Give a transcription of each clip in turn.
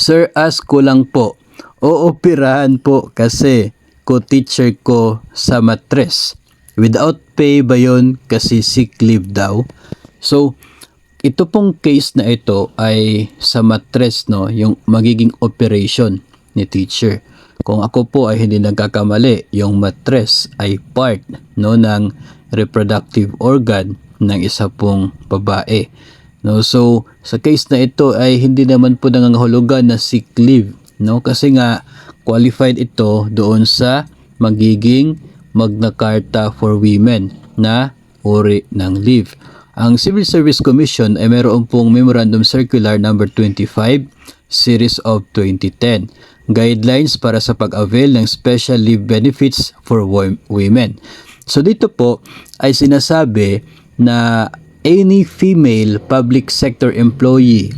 Sir, ask ko lang po. Ooperahan po kasi co-teacher ko sa matres. Without pay ba yun kasi sick leave daw? So, ito pong case na ito ay sa matres, no, yung magiging operation ni teacher. Kung ako po ay hindi nagkakamali, yung matres ay part, no, ng reproductive organ ng isa pong babae. No, so sa case na ito ay hindi naman po nangangahulugan na sick leave, no, kasi nga qualified ito doon sa magiging Magna Carta for Women na uri ng leave. Ang Civil Service Commission ay mayroon pong Memorandum Circular number 25 series of 2010 guidelines para sa pag-avail ng special leave benefits for women. So dito po ay sinasabi na any female public sector employee,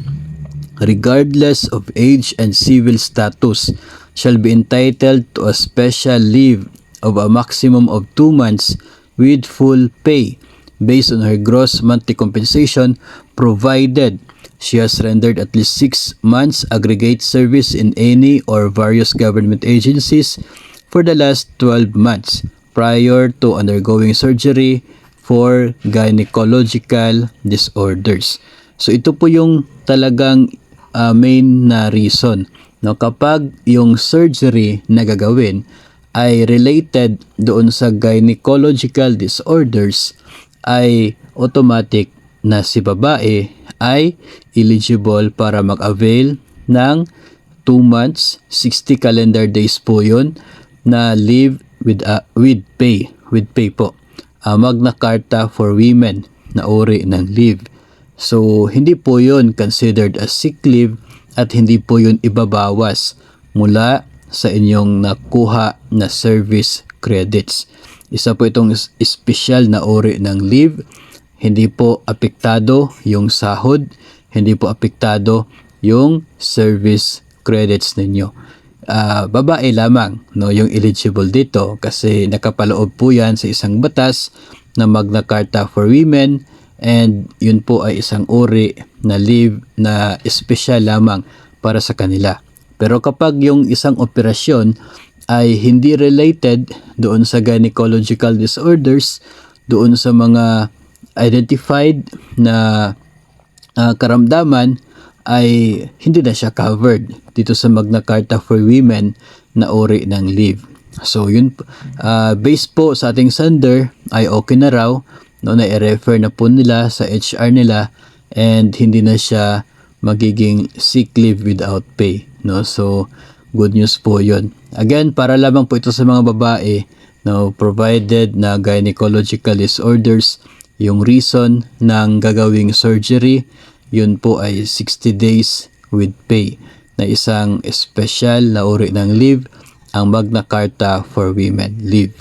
regardless of age and civil status, shall be entitled to a special leave of a maximum of 2 months with full pay based on her gross monthly compensation, provided she has rendered at least 6 months aggregate service in any or various government agencies for the last 12 months prior to undergoing surgery for gynecological disorders. So ito po yung talagang main na reason, no, kapag yung surgery na gagawin ay related doon sa gynecological disorders, ay automatic na si babae ay eligible para mag-avail ng 2 months, 60 calendar days po yun, na leave with pay po. Magna Carta for Women na uri ng leave. So, hindi po yun considered as sick leave at hindi po yun ibabawas mula sa inyong nakuha na service credits. Isa po itong special na uri ng leave. Hindi po apektado yung sahod, hindi po apektado yung service credits ninyo. Babae lamang, no, yung eligible dito kasi nakapaloob po yan sa isang batas na Magna Carta for Women, and yun po ay isang uri na leave na special lamang para sa kanila. Pero kapag yung isang operasyon ay hindi related doon sa gynecological disorders, doon sa mga identified na karamdaman, ay hindi na siya covered dito sa Magna Carta for Women na uri ng leave. So yun, based po sa ating sender ay okay na raw, no, na i-refer na po nila sa HR nila, and hindi na siya magiging sick leave without pay, no. So good news po yun. Again, para lamang po ito sa mga babae, no, provided na gynecological disorders yung reason ng gagawing surgery, yun po ay 60 days with pay na isang special na uri ng leave, ang Magna Carta for Women leave.